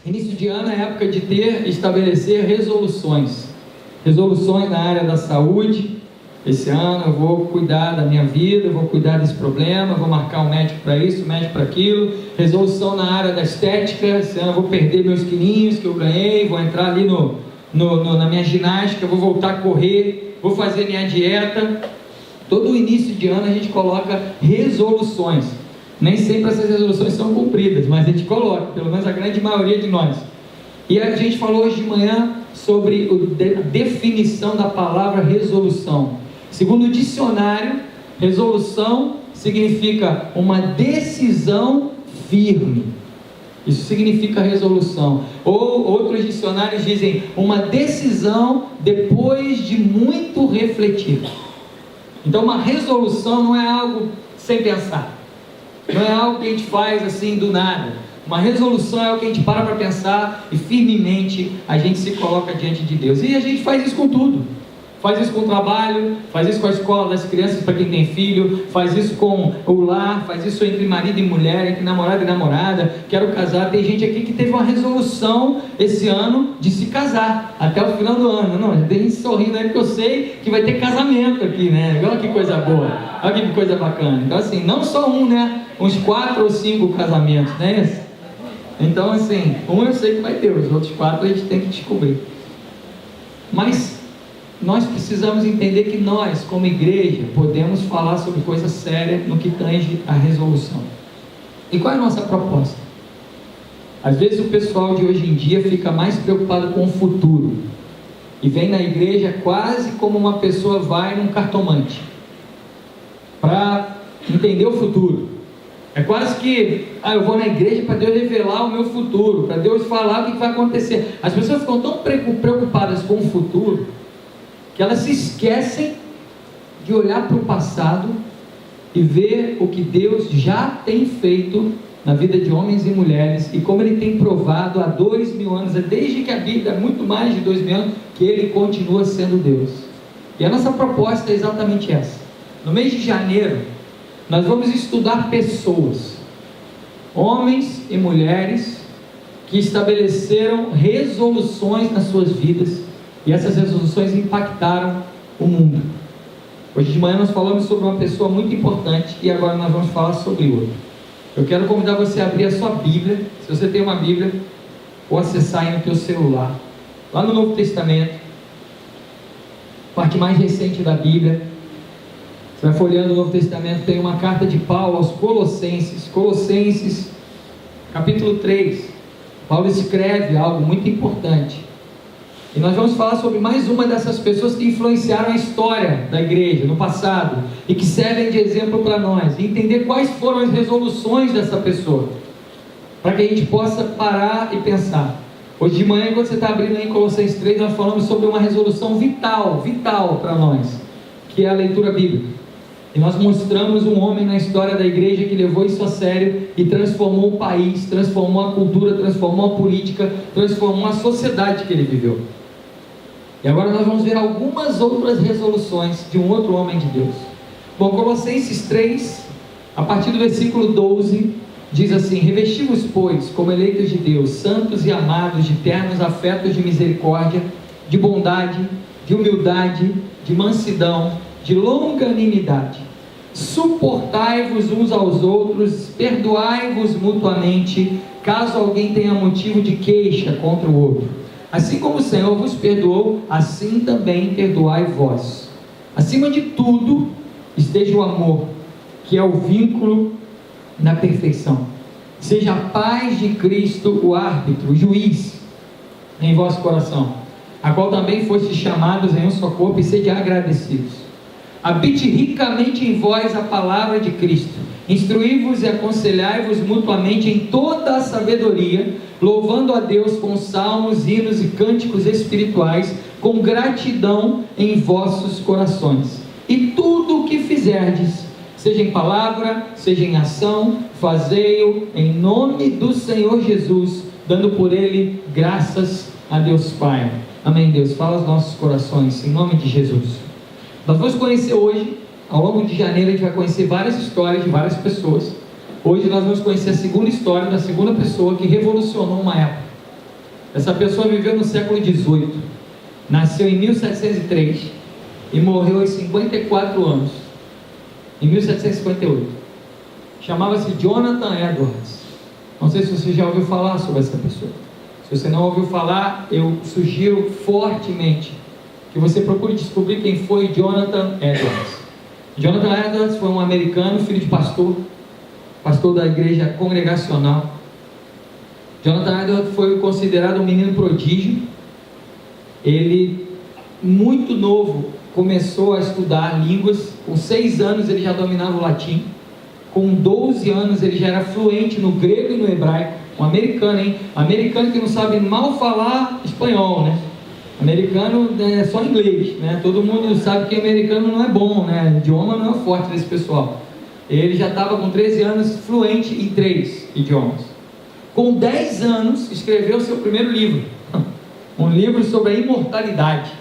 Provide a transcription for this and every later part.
Início de ano é época de estabelecer resoluções. Resoluções na área da saúde. Esse ano eu vou cuidar da minha vida, eu vou cuidar desse problema, eu vou marcar um médico para isso, um médico para aquilo. Resolução na área da estética. Esse ano eu vou perder meus quilinhos que eu ganhei, vou entrar ali na minha ginástica, vou voltar a correr, vou fazer minha dieta. Todo início de ano a gente coloca resoluções. Nem sempre essas resoluções são cumpridas, mas a gente coloca, pelo menos a grande maioria de nós. E a gente falou hoje de manhã sobre a definição da palavra resolução. Segundo o dicionário, resolução significa uma decisão firme. Isso significa resolução. Ou outros dicionários dizem uma decisão depois de muito refletir. Então uma resolução não é algo sem pensar. Não é algo que a gente faz assim do nada. Uma resolução é algo que a gente para pensar e firmemente a gente se coloca diante de Deus. E a gente faz isso com tudo. Faz isso com o trabalho, faz isso com a escola das crianças para quem tem filho, faz isso com o lar, faz isso entre marido e mulher, entre namorado e namorada. Quero casar. Tem gente aqui que teve uma resolução esse ano de se casar até o final do ano. Não, já tem gente sorrindo aí porque eu sei que vai ter casamento aqui, né? Olha que coisa boa, olha que coisa bacana. Então assim, não só um, né? Uns 4 ou 5 casamentos, não é isso? Então assim, um eu sei que vai ter, os outros 4 a gente tem que descobrir. Mas nós precisamos entender que nós, como igreja, podemos falar sobre coisa séria no que tange a resolução. E qual é a nossa proposta? Às vezes o pessoal de hoje em dia fica mais preocupado com o futuro e vem na igreja quase como uma pessoa vai num cartomante para entender o futuro. É quase que, eu vou na igreja para Deus revelar o meu futuro, para Deus falar o que vai acontecer. As pessoas ficam tão preocupadas com o futuro que elas se esquecem de olhar para o passado e ver o que Deus já tem feito na vida de homens e mulheres e como Ele tem provado há 2000 anos, desde que a Bíblia, muito mais de 2000 anos, que Ele continua sendo Deus. E a nossa proposta é exatamente essa. No mês de janeiro, nós vamos estudar pessoas, homens e mulheres, que estabeleceram resoluções nas suas vidas, e essas resoluções impactaram o mundo. Hoje de manhã nós falamos sobre uma pessoa muito importante, e agora nós vamos falar sobre outra. Eu quero convidar você a abrir a sua Bíblia, se você tem uma Bíblia, ou acessar aí no teu celular, lá no Novo Testamento, parte mais recente da Bíblia. Você vai folheando o Novo Testamento, tem uma carta de Paulo aos Colossenses, capítulo 3. Paulo escreve algo muito importante. E nós vamos falar sobre mais uma dessas pessoas que influenciaram a história da igreja no passado e que servem de exemplo para nós, e entender quais foram as resoluções dessa pessoa, para que a gente possa parar e pensar. Hoje de manhã, quando você está abrindo aí em Colossenses 3, nós falamos sobre uma resolução vital para nós, que é a leitura bíblica. E nós mostramos um homem na história da igreja que levou isso a sério e transformou o país, transformou a cultura, transformou a política, transformou a sociedade que ele viveu. E agora nós vamos ver algumas outras resoluções de um outro homem de Deus. Bom, Colossenses 3, a partir do versículo 12, diz assim: revesti-vos, pois, como eleitos de Deus, santos e amados, de ternos afetos de misericórdia, de bondade, de humildade, de mansidão, de longanimidade. Suportai-vos uns aos outros, perdoai-vos mutuamente, caso alguém tenha motivo de queixa contra o outro. Assim como o Senhor vos perdoou, assim também perdoai vós. Acima de tudo, esteja o amor, que é o vínculo da perfeição. Seja a paz de Cristo o árbitro, o juiz, em vosso coração, a qual também fostes chamados em um só corpo, e sede agradecidos. Habite ricamente em vós a palavra de Cristo, instruí-vos e aconselhai-vos mutuamente em toda a sabedoria, louvando a Deus com salmos, hinos e cânticos espirituais, com gratidão em vossos corações. E tudo o que fizerdes, seja em palavra, seja em ação, fazei-o em nome do Senhor Jesus, dando por Ele graças a Deus Pai. Amém, Deus? Fala aos nossos corações, em nome de Jesus. Nós vamos conhecer hoje, ao longo de janeiro, a gente vai conhecer várias histórias de várias pessoas. Hoje nós vamos conhecer a segunda história da segunda pessoa que revolucionou uma época. Essa pessoa viveu no século XVIII, nasceu em 1703 e morreu aos 54 anos, em 1758. Chamava-se Jonathan Edwards. Não sei se você já ouviu falar sobre essa pessoa. Se você não ouviu falar, eu sugiro fortemente que você procure descobrir quem foi Jonathan Edwards. Jonathan Edwards foi um americano, filho de pastor da igreja congregacional. Jonathan Edwards foi considerado um menino prodígio. Ele, muito novo, começou a estudar línguas. Com 6 anos ele já dominava o latim. Com 12 anos ele já era fluente no grego e no hebraico. Um americano, hein? Americano que não sabe mal falar espanhol, né? Americano é só inglês, né? Todo mundo sabe que americano não é bom, né? O idioma não é forte desse pessoal. Ele já estava com 13 anos fluente em 3 idiomas. Com 10 anos escreveu seu primeiro livro, um livro sobre a imortalidade.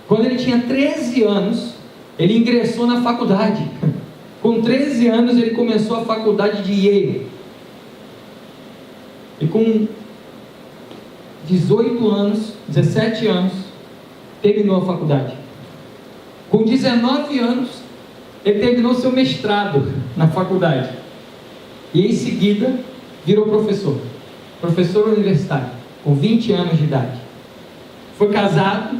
Quando ele tinha 13 anos, ele ingressou na faculdade. Com 13 anos ele começou a faculdade de Yale. E com 18 anos, 17 anos, terminou a faculdade. Com 19 anos, ele terminou seu mestrado na faculdade. E em seguida, virou professor universitário, com 20 anos de idade. Foi casado,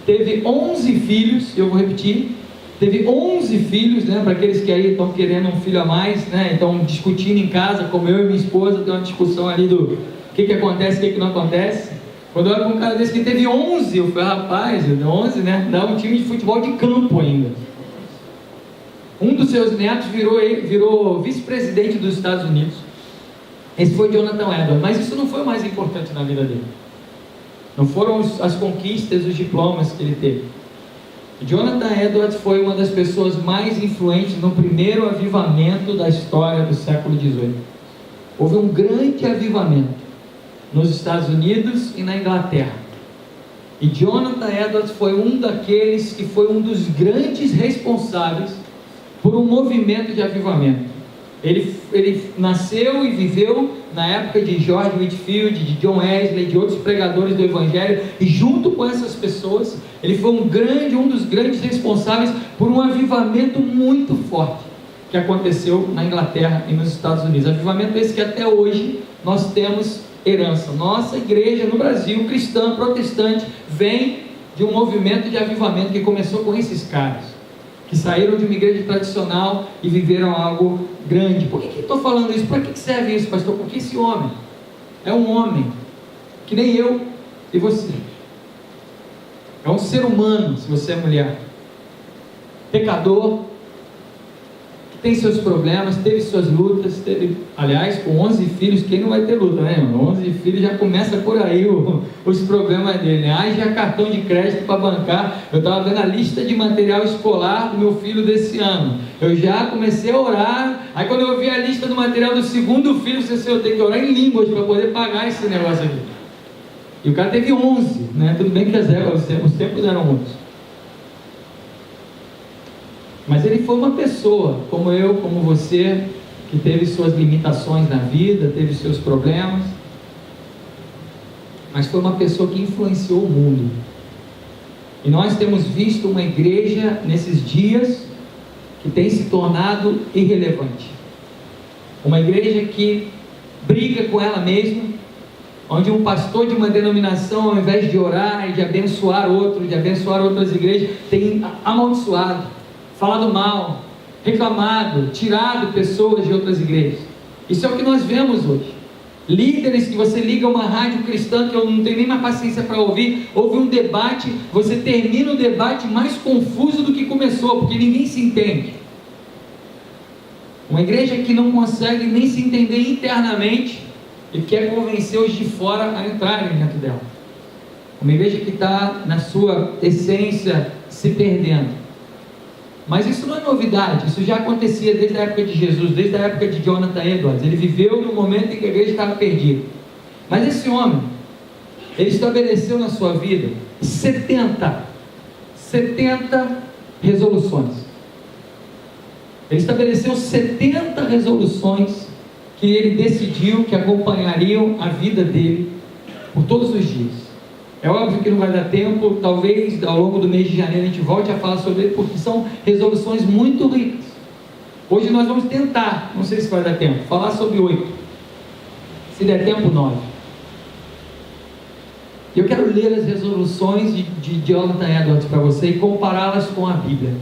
teve 11 filhos, eu vou repetir, teve 11 filhos, né, para aqueles que aí estão querendo um filho a mais, né, estão discutindo em casa, como eu e minha esposa, tem uma discussão ali do que acontece, o que não acontece. Quando eu olho para um cara desse que teve 11, eu falei, rapaz, 11, né, dá um time de futebol de campo ainda. Um dos seus netos virou vice-presidente dos Estados Unidos. Esse foi Jonathan Edwards, mas isso não foi o mais importante na vida dele. Não foram as conquistas, os diplomas que ele teve. Jonathan Edwards foi uma das pessoas mais influentes no primeiro avivamento da história do século XVIII. Houve um grande avivamento nos Estados Unidos e na Inglaterra. E Jonathan Edwards foi um daqueles que foi um dos grandes responsáveis por um movimento de avivamento. Ele nasceu e viveu na época de George Whitefield, de John Wesley, de outros pregadores do Evangelho, e junto com essas pessoas, ele foi um dos grandes responsáveis por um avivamento muito forte que aconteceu na Inglaterra e nos Estados Unidos. Avivamento esse que até hoje nós temos herança. Nossa igreja no Brasil, cristã, protestante, vem de um movimento de avivamento que começou com esses caras, que saíram de uma igreja tradicional e viveram algo grande. Por que eu estou falando isso? Para que serve isso, pastor? Porque esse homem é um homem que nem eu e você. É um ser humano, se você é mulher, pecador, que tem seus problemas, teve suas lutas, aliás, com 11 filhos, quem não vai ter luta, né, irmão? 11 filhos já começa por aí os problemas dele, né? Haja cartão de crédito para bancar. Eu estava vendo a lista de material escolar do meu filho desse ano, eu já comecei a orar. Aí quando eu vi a lista do material do segundo filho, eu tenho que orar em línguas para poder pagar esse negócio aqui. E o cara teve 11, né? Tudo bem que os tempos eram outros. Mas ele foi uma pessoa, como eu, como você, que teve suas limitações na vida, teve seus problemas, mas foi uma pessoa que influenciou o mundo. E nós temos visto uma igreja nesses dias que tem se tornado irrelevante. Uma igreja que briga com ela mesma, onde um pastor de uma denominação, ao invés de orar e de abençoar outros, de abençoar outras igrejas, tem amaldiçoado, falado mal, reclamado, tirado pessoas de outras igrejas. Isso é o que nós vemos hoje. Líderes que você liga uma rádio cristã que eu não tenho nem mais paciência para ouvir, houve um debate, você termina o debate mais confuso do que começou, porque ninguém se entende. Uma igreja que não consegue nem se entender internamente e quer convencer os de fora a entrarem dentro dela. Uma igreja que está na sua essência se perdendo. Mas isso não é novidade, isso já acontecia desde a época de Jesus, desde a época de Jonathan Edwards. Ele viveu no momento em que a igreja estava perdida. Mas esse homem, ele estabeleceu na sua vida 70 resoluções. Ele estabeleceu 70 resoluções que ele decidiu que acompanhariam a vida dele por todos os dias. É óbvio que não vai dar tempo, talvez ao longo do mês de janeiro a gente volte a falar sobre ele, porque são resoluções muito ricas. Hoje nós vamos tentar, não sei se vai dar tempo, falar sobre 8. Se der tempo, 9. Eu quero ler as resoluções de Jonathan Edwards para você e compará-las com a Bíblia,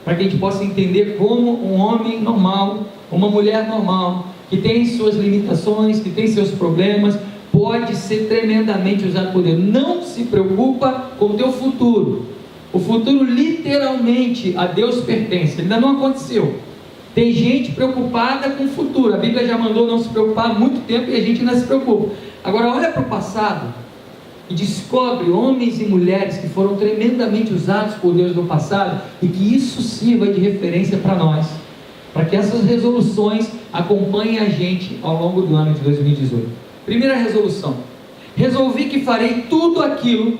para que a gente possa entender como um homem normal, uma mulher normal, que tem suas limitações, que tem seus problemas, pode ser tremendamente usado por Deus. Não se preocupa com o teu futuro. O futuro literalmente a Deus pertence, ainda não aconteceu. Tem gente preocupada com o futuro. A Bíblia já mandou não se preocupar há muito tempo e a gente ainda se preocupa. Agora olha para o passado e descobre homens e mulheres que foram tremendamente usados por Deus no passado, e que isso sirva de referência para nós, para que essas resoluções acompanhem a gente ao longo do ano de 2018. Primeira resolução: resolvi que farei tudo aquilo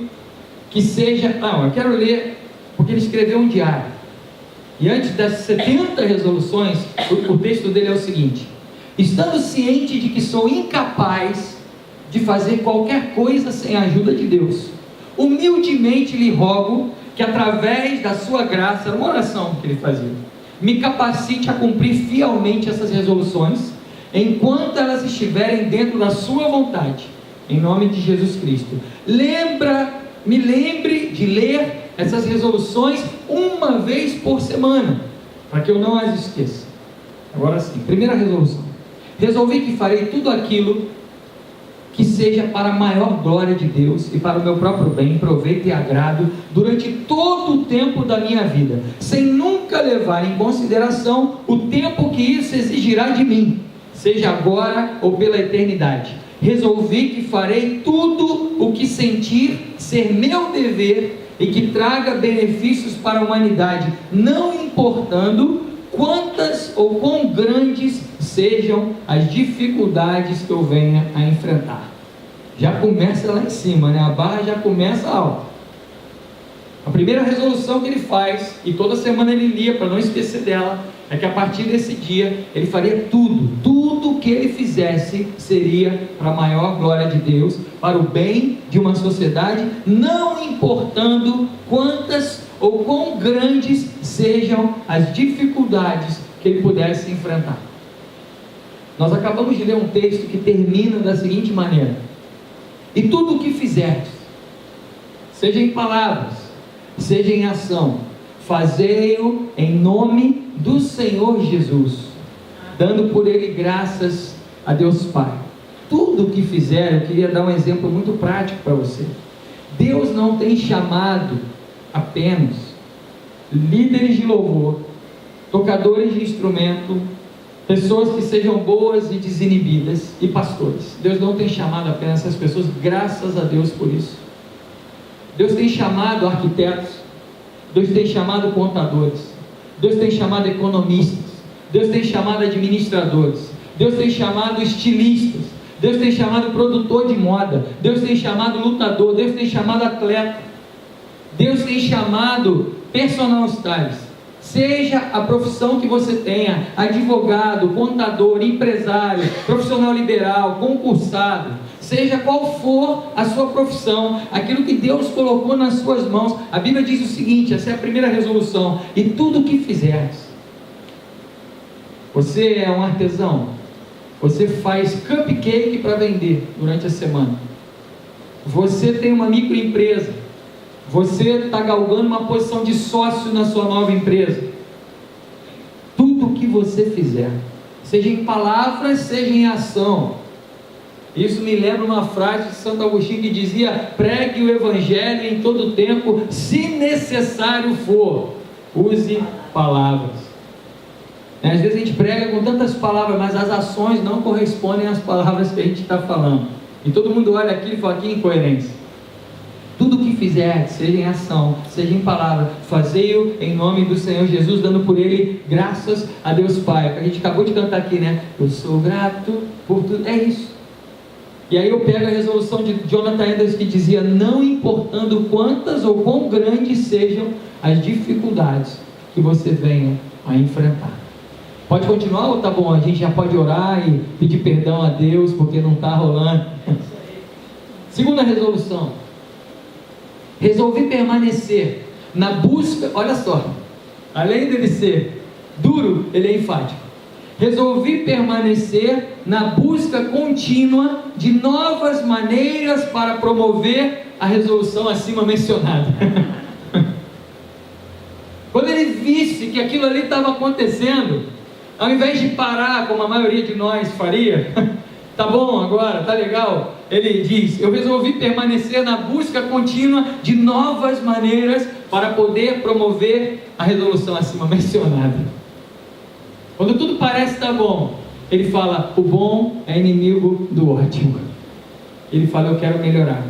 que seja... eu quero ler, porque ele escreveu um diário, e antes das 70 resoluções, o texto dele é o seguinte: estando ciente de que sou incapaz de fazer qualquer coisa sem a ajuda de Deus, humildemente lhe rogo que através da sua graça, era uma oração que ele fazia, me capacite a cumprir fielmente essas resoluções, enquanto elas estiverem dentro da sua vontade, em nome de Jesus Cristo. Me lembre de ler essas resoluções uma vez por semana, para que eu não as esqueça. Agora sim, primeira resolução: resolvi que farei tudo aquilo que seja para a maior glória de Deus e para o meu próprio bem, proveito e agrado durante todo o tempo da minha vida, sem nunca levar em consideração o tempo que isso exigirá de mim, seja agora ou pela eternidade. Resolvi que farei tudo o que sentir ser meu dever e que traga benefícios para a humanidade, não importando quantas ou quão grandes sejam as dificuldades que eu venha a enfrentar. Já começa lá em cima, né? A barra já começa alta. A primeira resolução que ele faz, e toda semana ele lia para não esquecer dela, é que a partir desse dia ele faria tudo que ele fizesse seria para a maior glória de Deus, para o bem de uma sociedade, não importando quantas ou quão grandes sejam as dificuldades que ele pudesse enfrentar. Nós acabamos de ler um texto que termina da seguinte maneira: e tudo o que fizerdes, seja em palavras, seja em ação, fazei-o em nome do Senhor Jesus, dando por ele graças a Deus Pai. Tudo o que fizer, eu queria dar um exemplo muito prático para você. Deus não tem chamado apenas líderes de louvor, tocadores de instrumento, pessoas que sejam boas e desinibidas, e pastores. Deus não tem chamado apenas essas pessoas, graças a Deus por isso. Deus tem chamado arquitetos, Deus tem chamado contadores, Deus tem chamado economistas, Deus tem chamado administradores, Deus tem chamado estilistas, Deus tem chamado produtor de moda, Deus tem chamado lutador, Deus tem chamado atleta, Deus tem chamado personal stylist. Seja a profissão que você tenha, advogado, contador, empresário, profissional liberal, concursado, seja qual for a sua profissão, aquilo que Deus colocou nas suas mãos, a Bíblia diz o seguinte, essa é a primeira resolução: e tudo o que fizeres. Você é um artesão, você faz cupcake para vender durante a semana, você tem uma microempresa, você está galgando uma posição de sócio na sua nova empresa. Tudo o que você fizer, seja em palavras, seja em ação. Isso me lembra uma frase de Santo Agostinho que dizia: pregue o Evangelho em todo tempo, se necessário for, use palavras. Às vezes a gente prega com tantas palavras, mas as ações não correspondem às palavras que a gente está falando, e todo mundo olha aqui e fala: que incoerência. Tudo o que fizer, seja em ação, seja em palavra, fazei-o em nome do Senhor Jesus, dando por ele graças a Deus Pai. A gente acabou de cantar aqui, né? Eu sou grato por tudo. É isso. E aí eu pego a resolução de Jonathan Edwards, que dizia: não importando quantas ou quão grandes sejam as dificuldades que você venha a enfrentar. Pode continuar ou tá bom? A gente já pode orar e pedir perdão a Deus porque não está rolando. Segunda resolução: resolvi permanecer na busca. Olha só, além dele ser duro, ele é enfático. Resolvi permanecer na busca contínua de novas maneiras para promover a resolução acima mencionada. Quando ele visse que aquilo ali estava acontecendo, ao invés de parar, como a maioria de nós faria, tá bom agora, tá legal, ele diz: eu resolvi permanecer na busca contínua de novas maneiras para poder promover a resolução acima mencionada. Quando tudo parece estar bom, ele fala: o bom é inimigo do ótimo. Ele fala: eu quero melhorar.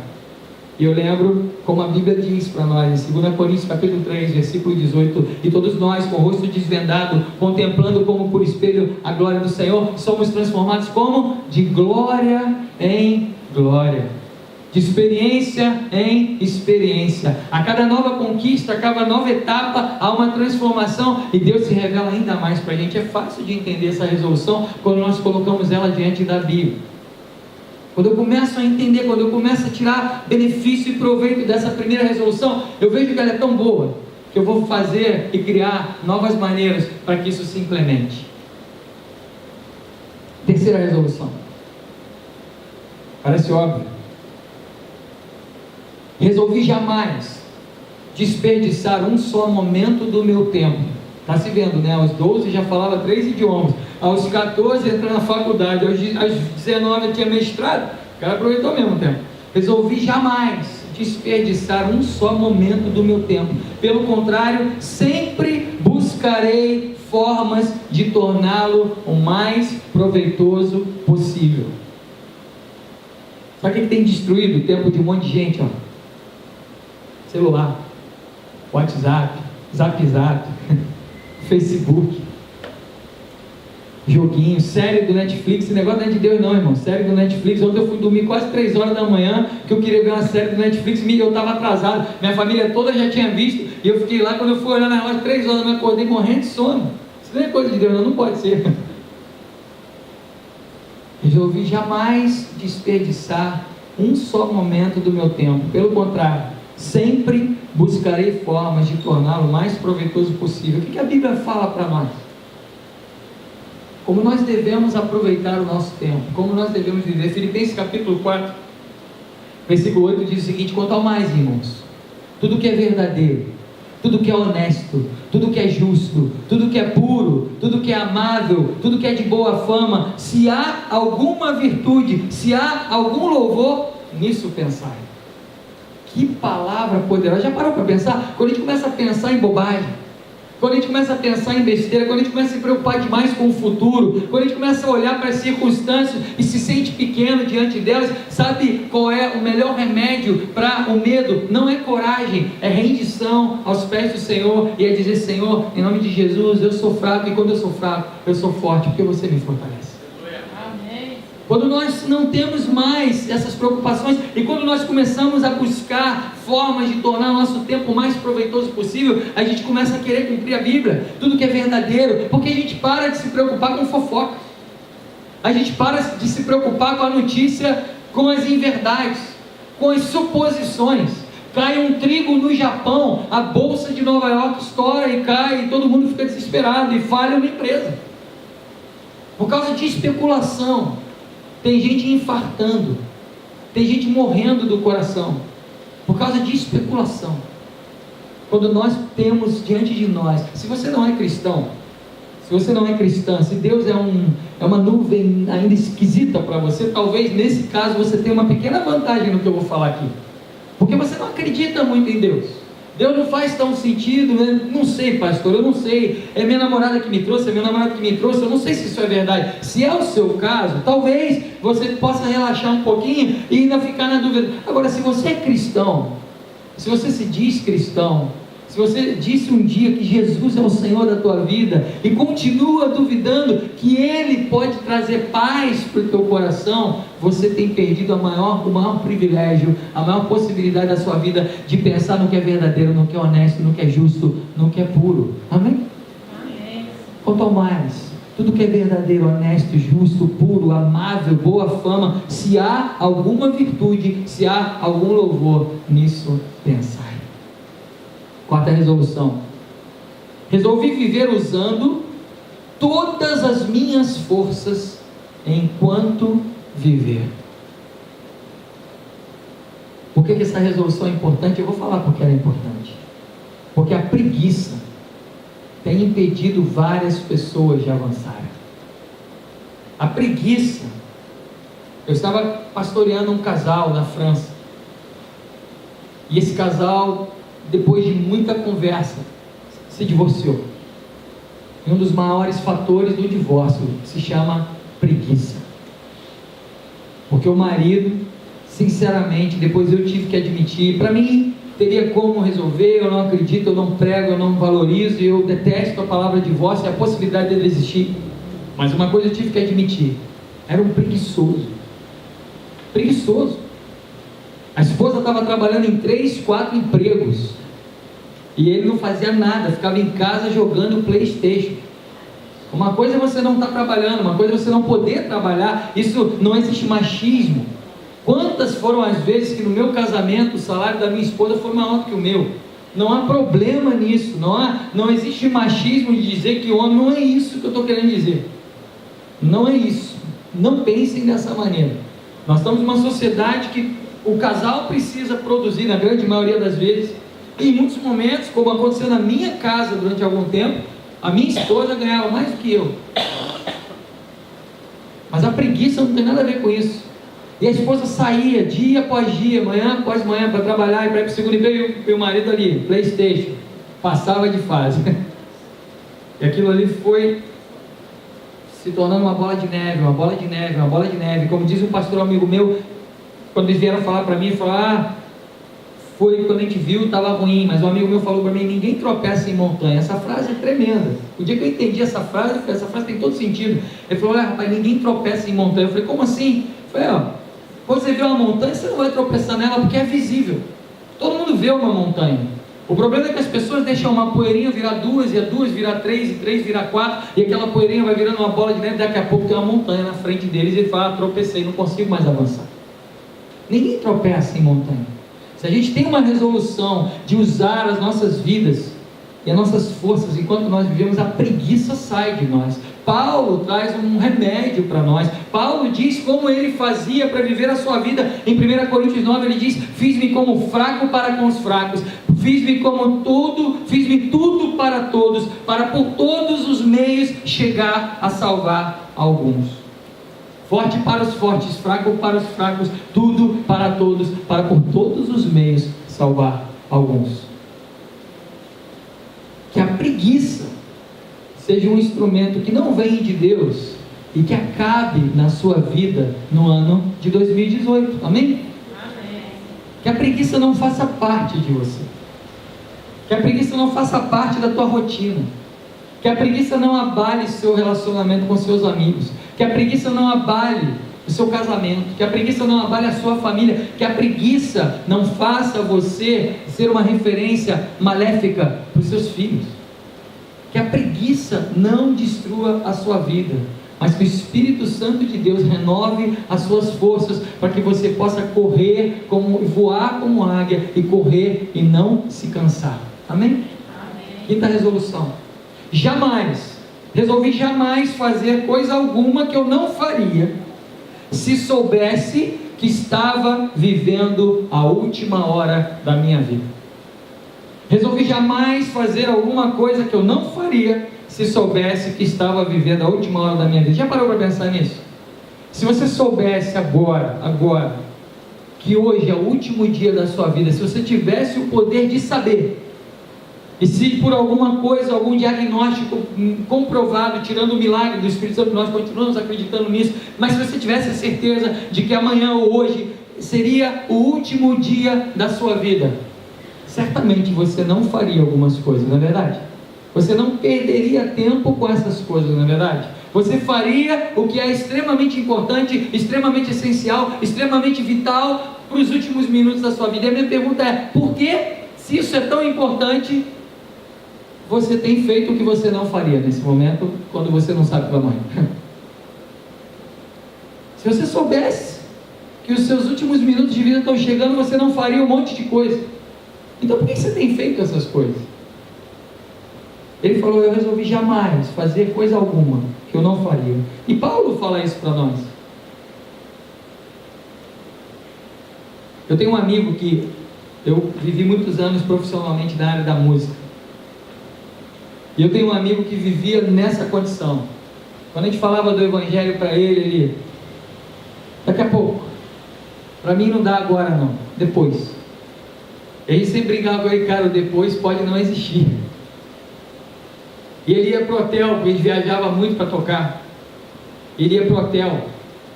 E eu lembro como a Bíblia diz para nós, em 2 Coríntios capítulo 3, versículo 18: e todos nós, com o rosto desvendado, contemplando como por espelho a glória do Senhor, somos transformados como? De glória em glória, de experiência em experiência. A cada nova conquista, a cada nova etapa, há uma transformação, e Deus se revela ainda mais para a gente. É fácil de entender essa resolução quando nós colocamos ela diante da Bíblia. Quando eu começo a entender, quando eu começo a tirar benefício e proveito dessa primeira resolução, eu vejo que ela é tão boa, que eu vou fazer e criar novas maneiras para que isso se implemente. Terceira resolução, parece óbvio: resolvi jamais desperdiçar um só momento do meu tempo. Está se vendo, né? Aos 12 já falava 3 idiomas, aos 14 entra na faculdade, aos 19 tinha mestrado, o cara aproveitou ao mesmo tempo. Resolvi jamais desperdiçar um só momento do meu tempo, pelo contrário, sempre buscarei formas de torná-lo o mais proveitoso possível. Sabe o que tem destruído o tempo de um monte de gente? Celular, WhatsApp, Zap, Facebook, joguinho, série do Netflix. Esse negócio não é de Deus não, irmão. Série do Netflix. Ontem eu fui dormir quase 3 horas da manhã, que eu queria ver uma série do Netflix, e eu estava atrasado, minha família toda já tinha visto, e eu fiquei lá. Quando eu fui olhar na hora, 3 horas, eu me acordei morrendo de sono. Isso não é coisa de Deus não pode ser. Resolvi jamais desperdiçar um só momento do meu tempo, pelo contrário, sempre buscarei formas de torná-lo o mais proveitoso possível. O que a Bíblia fala para nós? Como nós devemos aproveitar o nosso tempo, como nós devemos viver. Filipenses capítulo 4, versículo 8 diz o seguinte: quanto ao mais, irmãos, tudo que é verdadeiro, tudo que é honesto, tudo que é justo, tudo que é puro, tudo que é amável, tudo que é de boa fama, se há alguma virtude, se há algum louvor, nisso pensai. Que palavra poderosa! Já parou para pensar? Quando a gente começa a pensar em bobagem, quando a gente começa a pensar em besteira, quando a gente começa a se preocupar demais com o futuro, quando a gente começa a olhar para as circunstâncias e se sente pequeno diante delas, sabe qual é o melhor remédio para o medo? Não é coragem, é rendição aos pés do Senhor, e é dizer: Senhor, em nome de Jesus, eu sou fraco, e quando eu sou fraco, eu sou forte, porque você me fortalece. Quando nós não temos mais essas preocupações, e quando nós começamos a buscar formas de tornar o nosso tempo o mais proveitoso possível, a gente começa a querer cumprir a Bíblia, tudo que é verdadeiro, porque a gente para de se preocupar com fofoca, a gente para de se preocupar com a notícia, com as inverdades, com as suposições. Cai um trigo no Japão, a bolsa de Nova York estoura e cai, e todo mundo fica desesperado, e falha uma empresa, por causa de especulação. Tem gente infartando, tem gente morrendo do coração, por causa de especulação. Quando nós temos diante de nós, se você não é cristão, se você não é cristã, se Deus é uma nuvem ainda esquisita para você, talvez nesse caso você tenha uma pequena vantagem no que eu vou falar aqui, porque você não acredita muito em Deus. Deus não faz tão sentido, né? Não sei, pastor, eu não sei, é minha namorada que me trouxe, é meu namorado que me trouxe, eu não sei se isso é verdade. Se é o seu caso, talvez você possa relaxar um pouquinho e ainda ficar na dúvida. Agora, se você é cristão, se você se diz cristão, se você disse um dia que Jesus é o Senhor da tua vida e continua duvidando que Ele pode trazer paz para o teu coração, você tem perdido o maior privilégio, a maior possibilidade da sua vida de pensar no que é verdadeiro, no que é honesto, no que é justo, no que é puro. Amém? Amém. Quanto ao mais, tudo que é verdadeiro, honesto, justo, puro, amável, boa fama, se há alguma virtude, se há algum louvor, nisso pensai. Quarta resolução: resolvi viver usando todas as minhas forças enquanto viver. Por que essa resolução é importante? Eu vou falar porque ela é importante. Porque a preguiça tem impedido várias pessoas de avançarem. A preguiça. Eu estava pastoreando um casal na França, e esse casal, depois de muita conversa, se divorciou. E um dos maiores fatores do divórcio se chama preguiça. Porque o marido, sinceramente, depois eu tive que admitir, para mim teria como resolver, eu não acredito, eu não prego, eu não valorizo, eu detesto a palavra divórcio e a possibilidade dele existir, mas uma coisa eu tive que admitir: era um preguiçoso. A esposa estava trabalhando em 3, 4 empregos, e ele não fazia nada, ficava em casa jogando PlayStation. Uma coisa é você não estar trabalhando, uma coisa é você não poder trabalhar. Isso não existe machismo. Quantas foram as vezes que no meu casamento o salário da minha esposa foi maior do que o meu? Não há problema nisso, não existe machismo de dizer que o homem, não é isso que eu estou querendo dizer. Não é isso. Não pensem dessa maneira. Nós estamos numa sociedade que o casal precisa produzir, na grande maioria das vezes. E em muitos momentos, como aconteceu na minha casa durante algum tempo, a minha esposa ganhava mais do que eu. Mas a preguiça não tem nada a ver com isso. E a esposa saía dia após dia, manhã após manhã, para trabalhar e para ir para o segundo emprego, e o marido ali, PlayStation, passava de fase. E aquilo ali foi se tornando uma bola de neve, uma bola de neve, uma bola de neve. Como diz um pastor amigo meu, quando eles vieram falar para mim, falaram: foi quando a gente viu, estava ruim, mas um amigo meu falou para mim: ninguém tropeça em montanha. Essa frase é tremenda. O dia que eu entendi essa frase tem todo sentido. Ele falou: olha, rapaz, ninguém tropeça em montanha. Eu falei: como assim? Eu falei: quando você vê uma montanha, você não vai tropeçar nela porque é visível. Todo mundo vê uma montanha. O problema é que as pessoas deixam uma poeirinha virar 2, e a 2 virar 3, e 3 virar 4, e aquela poeirinha vai virando uma bola de neve, daqui a pouco tem uma montanha na frente deles, e ele fala: tropecei, não consigo mais avançar. Ninguém tropeça em montanha. Se a gente tem uma resolução de usar as nossas vidas e as nossas forças enquanto nós vivemos, a preguiça sai de nós. Paulo traz um remédio para nós. Paulo diz como ele fazia para viver a sua vida. Em 1 Coríntios 9 ele diz: fiz-me como fraco para com os fracos, fiz-me tudo para todos, para por todos os meios chegar a salvar alguns. Forte para os fortes, fraco para os fracos, tudo para todos, para por todos os meios salvar alguns. Que a preguiça seja um instrumento que não vem de Deus e que acabe na sua vida no ano de 2018, amém? Amém. Que a preguiça não faça parte de você, que a preguiça não faça parte da tua rotina, que a preguiça não abale seu relacionamento com seus amigos, que a preguiça não abale o seu casamento, que a preguiça não abale a sua família, que a preguiça não faça você ser uma referência maléfica para os seus filhos, que a preguiça não destrua a sua vida, mas que o Espírito Santo de Deus renove as suas forças, para que você possa voar como águia, e correr e não se cansar, amém? Amém. Quinta resolução: resolvi jamais fazer coisa alguma que eu não faria, se soubesse que estava vivendo a última hora da minha vida. Resolvi jamais fazer alguma coisa que eu não faria, se soubesse que estava vivendo a última hora da minha vida. Já parou para pensar nisso? Se você soubesse agora, que hoje é o último dia da sua vida, se você tivesse o poder de saber, e se por alguma coisa, algum diagnóstico comprovado, tirando o milagre do Espírito Santo, nós continuamos acreditando nisso, mas se você tivesse a certeza de que amanhã ou hoje seria o último dia da sua vida, certamente você não faria algumas coisas, não é verdade? Você não perderia tempo com essas coisas, não é verdade? Você faria o que é extremamente importante, extremamente essencial, extremamente vital para os últimos minutos da sua vida. E a minha pergunta é: por que, se isso é tão importante, você tem feito o que você não faria nesse momento, quando você não sabe que vai morrer? Se você soubesse que os seus últimos minutos de vida estão chegando, você não faria um monte de coisa. Então por que você tem feito essas coisas? Ele falou: eu resolvi jamais fazer coisa alguma que eu não faria. E Paulo fala isso para nós. Eu tenho um amigo que eu vivi muitos anos profissionalmente na área da música. E eu tenho um amigo que vivia nessa condição. Quando a gente falava do evangelho para ele, daqui a pouco, para mim não dá agora não, depois. E a gente sempre brincava com ele: cara, o depois pode não existir. E ele ia para o hotel, porque a gente viajava muito para tocar. Ele ia para o hotel,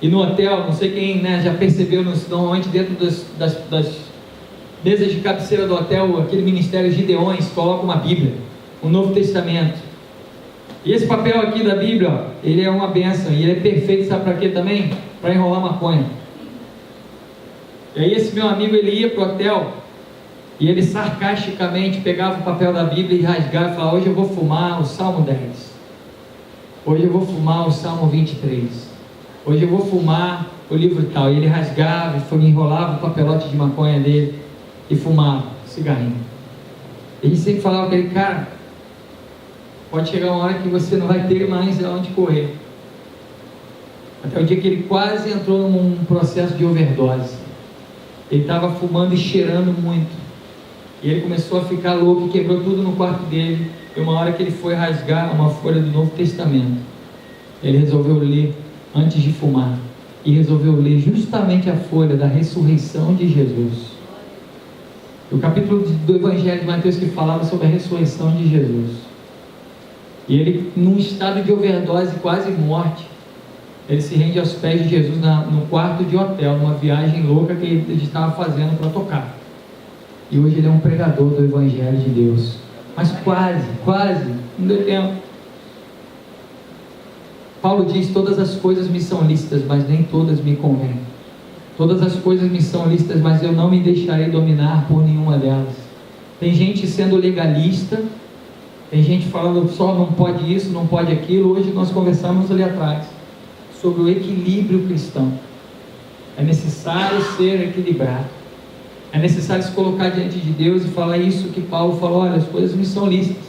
e no hotel, não sei quem já percebeu, normalmente dentro das mesas de cabeceira do hotel, aquele ministério Gideões coloca uma Bíblia, um Novo Testamento. E esse papel aqui da Bíblia, ó, ele é uma bênção, e ele é perfeito, sabe para quê também? Para enrolar maconha. E aí esse meu amigo, ele ia para o hotel, e ele sarcasticamente pegava o papel da Bíblia e rasgava e falava: hoje eu vou fumar o Salmo 10, hoje eu vou fumar o Salmo 23, hoje eu vou fumar o livro tal. E ele rasgava e enrolava o papelote de maconha dele e fumava cigarrinho. Ele sempre falava com ele: cara, pode chegar uma hora que você não vai ter mais aonde correr. Até o dia que ele quase entrou num processo de overdose. Ele estava fumando e cheirando muito, e ele começou a ficar louco e quebrou tudo no quarto dele. E uma hora que ele foi rasgar uma folha do Novo Testamento, ele resolveu ler antes de fumar, e resolveu ler justamente a folha da ressurreição de Jesus, o capítulo do Evangelho de Mateus que falava sobre a ressurreição de Jesus. E ele, num estado de overdose, quase morte, ele se rende aos pés de Jesus no quarto de hotel, numa viagem louca que ele estava fazendo para tocar. E hoje ele é um pregador do Evangelho de Deus. Mas quase, não deu tempo. Paulo diz: todas as coisas me são lícitas, mas nem todas me convêm. Todas as coisas me são lícitas, mas eu não me deixarei dominar por nenhuma delas. Tem gente sendo legalista, tem gente falando só não pode isso, não pode aquilo. Hoje nós conversamos ali atrás sobre o equilíbrio cristão. É necessário ser equilibrado. É necessário se colocar diante de Deus e falar isso que Paulo falou: olha, as coisas me são lícitas,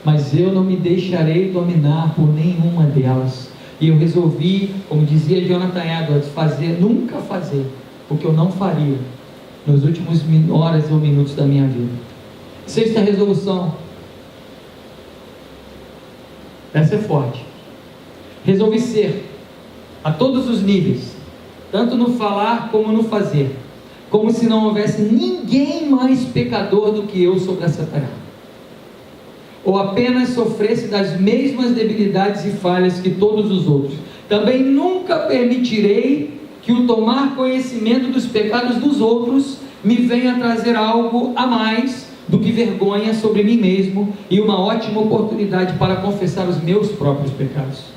mas eu não me deixarei dominar por nenhuma delas. E eu resolvi, como dizia Jonathan Edwards, nunca fazer o que eu não faria nos últimos horas ou minutos da minha vida. Sexta resolução. Essa é forte. Resolvi ser, a todos os níveis, tanto no falar como no fazer, como se não houvesse ninguém mais pecador do que eu sobre essa terra, ou apenas sofresse das mesmas debilidades e falhas que todos os outros. Também nunca permitirei que o tomar conhecimento dos pecados dos outros me venha trazer algo a mais do que vergonha sobre mim mesmo e uma ótima oportunidade para confessar os meus próprios pecados.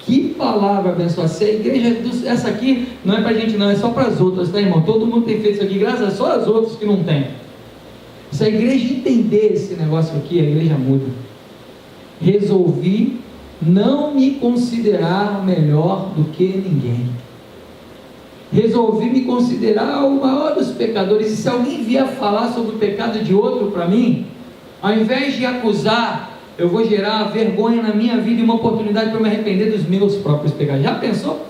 Que palavra abençoada! Se a igreja, essa aqui não é para a gente não, é só para as outras, tá, irmão? Todo mundo tem feito isso aqui, graças a só as outras que não tem. Se a igreja entender esse negócio aqui, a igreja muda. Resolvi não me considerar melhor do que ninguém. Resolvi me considerar o maior dos pecadores. E se alguém vier falar sobre o pecado de outro para mim, ao invés de acusar, eu vou gerar vergonha na minha vida e uma oportunidade para me arrepender dos meus próprios pecados. Já pensou?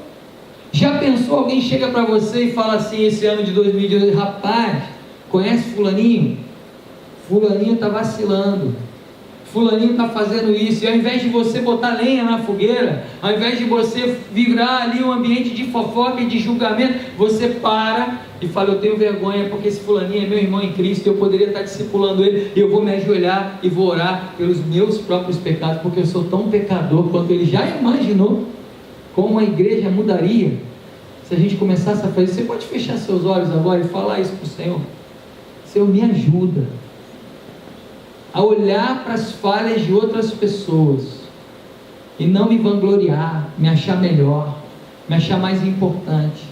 Já pensou? Alguém chega para você e fala assim, esse ano de 2018, rapaz, conhece fulaninho? Fulaninho está vacilando, fulaninho está fazendo isso. E ao invés de você botar lenha na fogueira, ao invés de você virar ali um ambiente de fofoca e de julgamento, você para e fala: eu tenho vergonha porque esse fulaninho é meu irmão em Cristo, eu poderia estar discipulando ele, e eu vou me ajoelhar e vou orar pelos meus próprios pecados, porque eu sou tão pecador quanto ele. Já imaginou como a igreja mudaria se a gente começasse a fazer? Você pode fechar seus olhos agora e falar isso para o Senhor: Senhor, me ajuda a olhar para as falhas de outras pessoas e não me vangloriar, me achar melhor, me achar mais importante,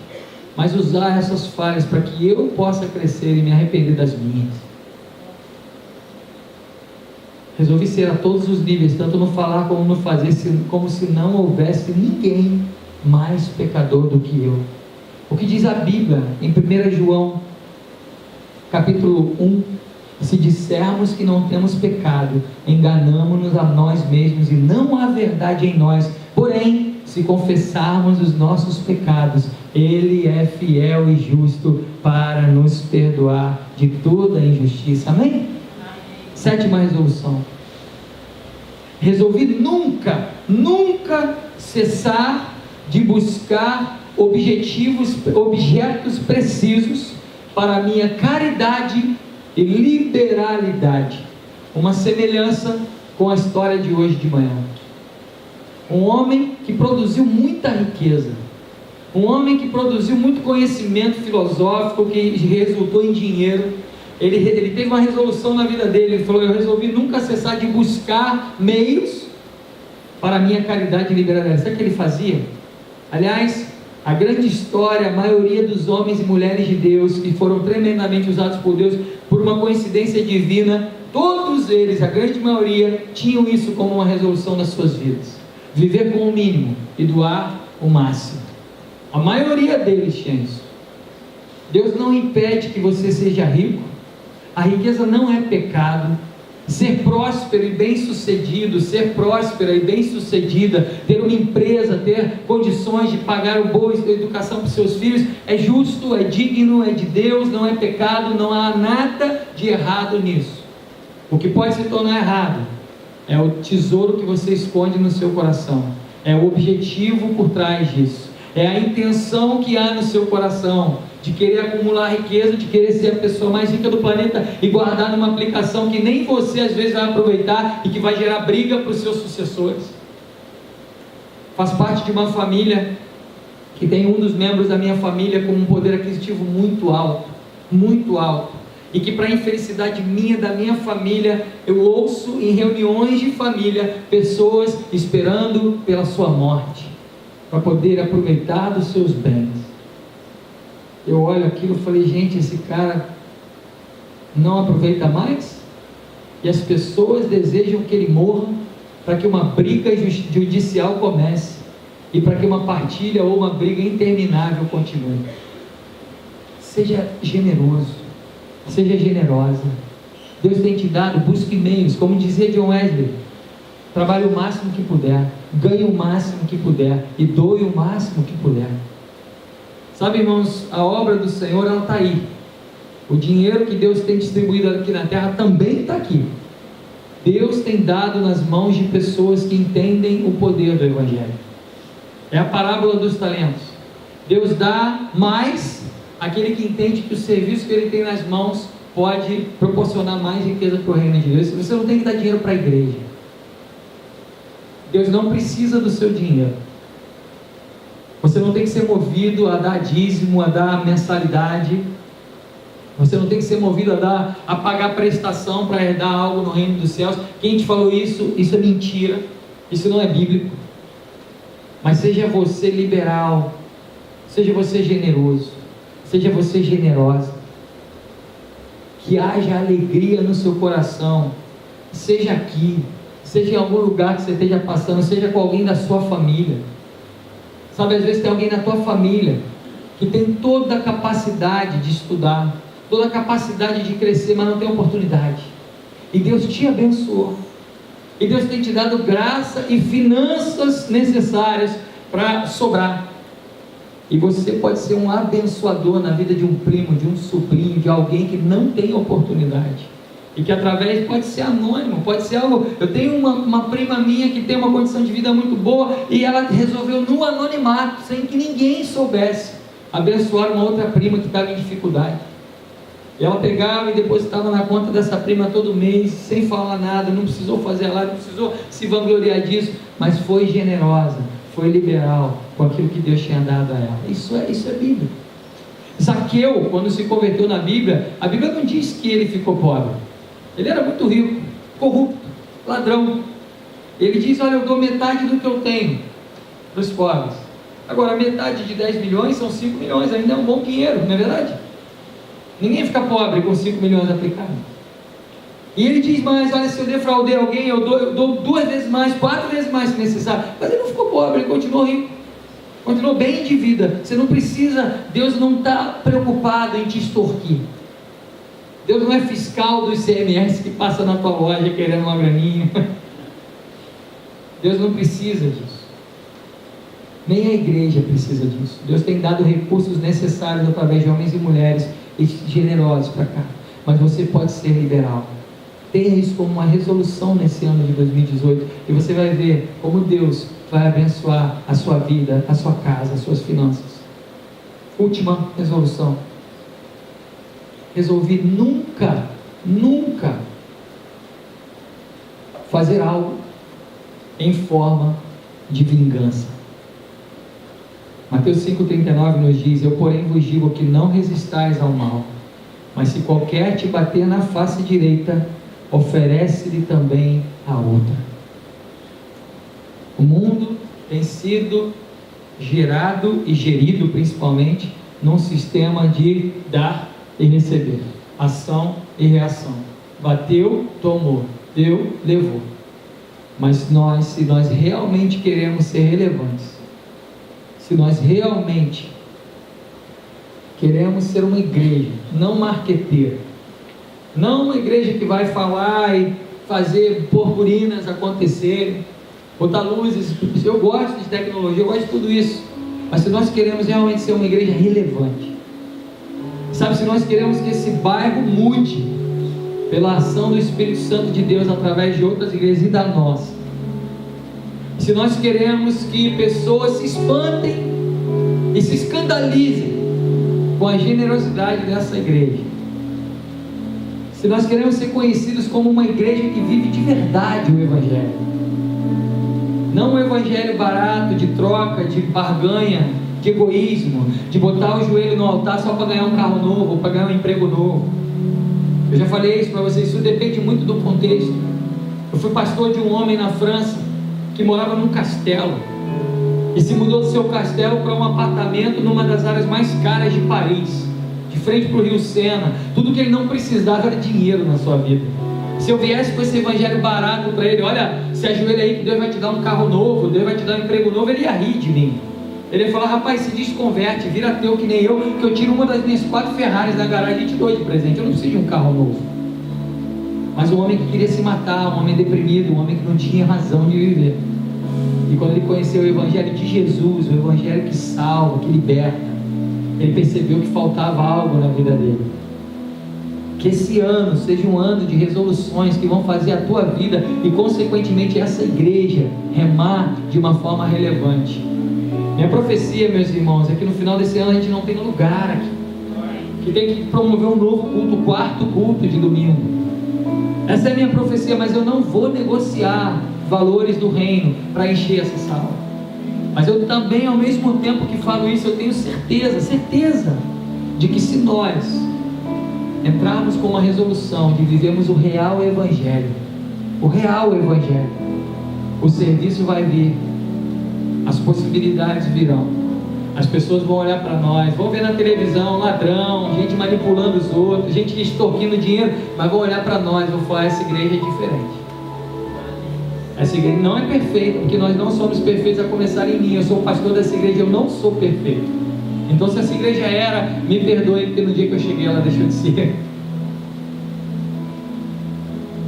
mas usar essas falhas para que eu possa crescer e me arrepender das minhas. Resolvi ser a todos os níveis, tanto no falar como no fazer, como se não houvesse ninguém mais pecador do que eu. O que diz a Bíblia em 1 João, capítulo 1, se dissermos que não temos pecado, enganamo-nos a nós mesmos e não há verdade em nós. Porém, se confessarmos os nossos pecados, Ele é fiel e justo para nos perdoar de toda injustiça. Amém? Sétima resolução: resolvi nunca cessar de buscar objetos precisos para a minha caridade e liberalidade. Uma semelhança com a história de hoje de manhã. Um homem que produziu muita riqueza, um homem que produziu muito conhecimento filosófico que resultou em dinheiro. Ele teve uma resolução na vida dele. Ele falou: eu resolvi nunca cessar de buscar meios para a minha caridade e liberalidade. Sabe o que ele fazia? Aliás, a grande história, a maioria dos homens e mulheres de Deus que foram tremendamente usados por Deus, por uma coincidência divina, todos eles, a grande maioria, tinham isso como uma resolução das suas vidas: viver com o mínimo e doar o máximo. A maioria deles tinha isso. Deus não impede que você seja rico. A riqueza não é pecado. Ser próspero e bem-sucedido, ser próspera e bem-sucedida, ter uma empresa, ter condições de pagar uma boa educação para os seus filhos, é justo, é digno, é de Deus, não é pecado, não há nada de errado nisso. O que pode se tornar errado é o tesouro que você esconde no seu coração, é o objetivo por trás disso, é a intenção que há no seu coração de querer acumular riqueza, de querer ser a pessoa mais rica do planeta e guardar numa aplicação que nem você às vezes vai aproveitar e que vai gerar briga para os seus sucessores. Faz parte de uma família que tem um dos membros da minha família com um poder aquisitivo muito alto, e que, para a infelicidade minha, da minha família, eu ouço em reuniões de família pessoas esperando pela sua morte para poder aproveitar dos seus bens. Eu olho aquilo e falei: gente, esse cara não aproveita mais? E as pessoas desejam que ele morra para que uma briga judicial comece e para que uma partilha ou uma briga interminável continue. Seja generoso, seja generosa. Deus tem te dado, busque meios, como dizia John Wesley: trabalhe o máximo que puder, ganhe o máximo que puder e doe o máximo que puder. Sabe, irmãos, a obra do Senhor, ela está aí. O dinheiro que Deus tem distribuído aqui na terra também está aqui. Deus tem dado nas mãos de pessoas que entendem o poder do Evangelho. É a parábola dos talentos. Deus dá mais àquele que entende que o serviço que ele tem nas mãos pode proporcionar mais riqueza para o reino de Deus. Você não tem que dar dinheiro para a igreja. Deus não precisa do seu dinheiro. Você não tem que ser movido a dar dízimo, a dar mensalidade. Você não tem que ser movido a pagar prestação para herdar algo no reino dos céus. Quem te falou isso? Isso é mentira. Isso não é bíblico. Mas seja você liberal, seja você generoso, seja você generosa. Que haja alegria no seu coração. Seja aqui, seja em algum lugar que você esteja passando, seja com alguém da sua família. Sabe, às vezes tem alguém na tua família que tem toda a capacidade de estudar, toda a capacidade de crescer, mas não tem oportunidade. E Deus te abençoou. E Deus tem te dado graça e finanças necessárias para sobrar. E você pode ser um abençoador na vida de um primo, de um sobrinho, de alguém que não tem oportunidade. E que através, pode ser anônimo, pode ser algo. Eu tenho uma prima minha que tem uma condição de vida muito boa e ela resolveu no anonimato, sem que ninguém soubesse, abençoar uma outra prima que estava em dificuldade. E ela pegava e depositava na conta dessa prima todo mês, sem falar nada, não precisou fazer lá, não precisou se vangloriar disso, mas foi generosa, foi liberal com aquilo que Deus tinha dado a ela. Isso é Bíblia. Zaqueu, quando se converteu na Bíblia, a Bíblia não diz que ele ficou pobre. Ele era muito rico, corrupto, ladrão. Ele diz: olha, eu dou metade do que eu tenho para os pobres. Agora, metade de 10 milhões são 5 milhões, ainda é um bom dinheiro, não é verdade? Ninguém fica pobre com 5 milhões aplicados. E ele diz mais: olha, se eu defraudei alguém, eu dou 2 vezes mais, 4 vezes mais se necessário. Mas ele não ficou pobre, ele continuou rico, continuou bem de vida. Você não precisa, Deus não está preocupado em te extorquir. Deus não é fiscal do ICMS que passa na tua loja querendo uma graninha. Deus não precisa disso. Nem a igreja precisa disso. Deus tem dado recursos necessários através de homens e mulheres generosos para cá. Mas você pode ser liberal. Tenha isso como uma resolução nesse ano de 2018. E você vai ver como Deus vai abençoar a sua vida, a sua casa, as suas finanças. Última resolução. Resolvi nunca fazer algo em forma de vingança. Mateus 5,39 nos diz: eu porém vos digo que não resistais ao mal, mas se qualquer te bater na face direita, oferece-lhe também a outra. O mundo tem sido gerado e gerido principalmente num sistema de dar e receber, ação e reação. Bateu, tomou, deu, levou. Mas se nós realmente queremos ser relevantes, se nós realmente queremos ser uma igreja, não marqueteira, não uma igreja que vai falar e fazer purpurinas acontecerem, botar luzes. Eu gosto de tecnologia, eu gosto de tudo isso, mas se nós queremos realmente ser uma igreja relevante, sabe, se nós queremos que esse bairro mude pela ação do Espírito Santo de Deus através de outras igrejas e da nossa, se nós queremos que pessoas se espantem e se escandalizem com a generosidade dessa igreja, se nós queremos ser conhecidos como uma igreja que vive de verdade o Evangelho, não um evangelho barato, de troca, de barganha, de egoísmo, de botar o joelho no altar só para ganhar um carro novo, ou para ganhar um emprego novo. Eu já falei isso para vocês, isso depende muito do contexto. Eu fui pastor de um homem na França que morava num castelo e se mudou do seu castelo para um apartamento numa das áreas mais caras de Paris, de frente para o rio Sena. Tudo que ele não precisava era dinheiro na sua vida. Se eu viesse com esse evangelho barato para ele: olha, se ajoelha aí que Deus vai te dar um carro novo, Deus vai te dar um emprego novo, ele ia rir de mim. Ele ia falar: rapaz, se desconverte, vira ateu que nem eu, que eu tiro uma das minhas 4 Ferraris da garagem e te dou de presente, eu não preciso de um carro novo. Mas um homem que queria se matar, um homem deprimido, um homem que não tinha razão de viver, e quando ele conheceu o evangelho de Jesus, o evangelho que salva, que liberta, ele percebeu que faltava algo na vida dele. Que esse ano seja um ano de resoluções que vão fazer a tua vida e consequentemente essa igreja remar de uma forma relevante. Minha profecia, meus irmãos, é que no final desse ano a gente não tem lugar aqui, que tem que promover um novo culto, o 4º culto de domingo. Essa é a minha profecia, mas eu não vou negociar valores do reino para encher essa sala. Mas eu também, ao mesmo tempo que falo isso, eu tenho certeza de que se nós entrarmos com uma resolução de vivermos o real evangelho, o serviço vai vir, as possibilidades virão, as pessoas vão olhar para nós, vão ver na televisão ladrão, gente manipulando os outros, gente extorquindo dinheiro, mas vão olhar para nós e vão falar: essa igreja é diferente. Essa igreja não é perfeita, porque nós não somos perfeitos, a começar em mim. Eu sou o pastor dessa igreja, eu não sou perfeito. Então, se essa igreja era, me perdoe, porque no dia que eu cheguei ela deixou de ser.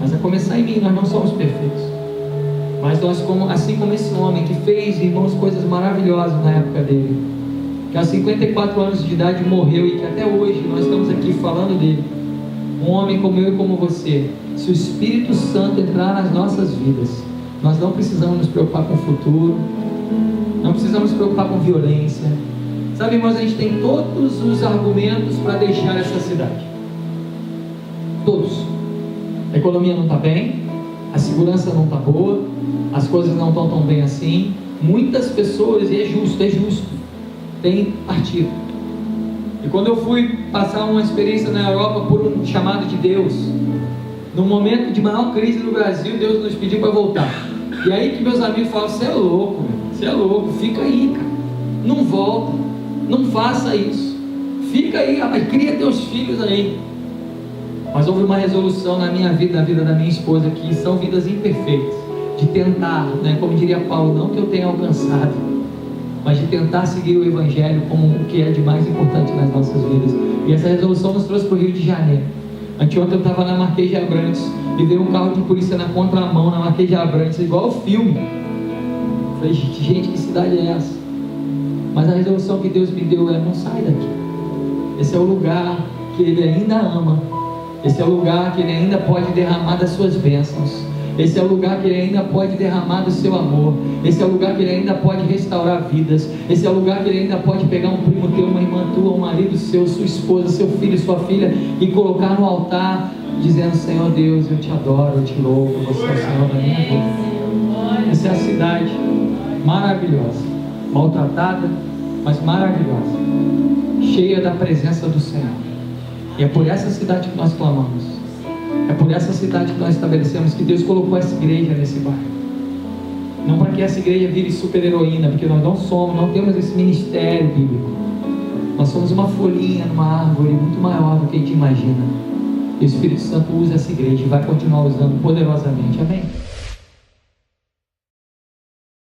Mas a começar em mim, nós não somos perfeitos. Mas nós, assim como esse homem que fez, irmãos, coisas maravilhosas na época dele, que aos 54 anos de idade morreu e que até hoje nós estamos aqui falando dele. Um homem como eu e como você, se o Espírito Santo entrar nas nossas vidas, nós não precisamos nos preocupar com o futuro, não precisamos nos preocupar com violência. Sabe, irmãos, a gente tem todos os argumentos para deixar essa cidade. Todos. A economia não está bem, a segurança não está boa, as coisas não estão tão bem assim. Muitas pessoas, e é justo, têm partido. E quando eu fui passar uma experiência na Europa por um chamado de Deus, no momento de maior crise no Brasil, Deus nos pediu para voltar. E aí que meus amigos falam: você é louco, você é louco, fica aí, cara, não volta, não faça isso, fica aí, rapaz, cria teus filhos aí. Mas houve uma resolução na minha vida, na vida da minha esposa, que são vidas imperfeitas, de tentar, né, como diria Paulo, não que eu tenha alcançado, mas de tentar seguir o Evangelho como o que é de mais importante nas nossas vidas. E essa resolução nos trouxe para o Rio de Janeiro. Anteontem eu estava na Marquês de Abrantes e veio um carro de polícia na contramão na Marquês de Abrantes, igual o filme. Eu falei, gente, que cidade é essa? Mas a resolução que Deus me deu é: não sai daqui. Esse é o lugar que Ele ainda ama. Esse é o lugar que Ele ainda pode derramar das suas bênçãos. Esse é o lugar que Ele ainda pode derramar do seu amor. Esse é o lugar que Ele ainda pode restaurar vidas. Esse é o lugar que Ele ainda pode pegar um primo teu, uma irmã tua, um marido seu, sua esposa, seu filho, sua filha, e colocar no altar, dizendo: Senhor Deus, eu te adoro, eu te louvo, você é o Senhor da minha vida. Essa é a cidade maravilhosa, maltratada, mas maravilhosa, cheia da presença do Senhor. E é por essa cidade que nós clamamos. É por essa cidade que nós estabelecemos que Deus colocou essa igreja nesse bairro. Não para que essa igreja vire super heroína, porque nós não somos, não temos esse ministério bíblico. Nós somos uma folhinha numa árvore muito maior do que a gente imagina. E o Espírito Santo usa essa igreja e vai continuar usando poderosamente. Amém?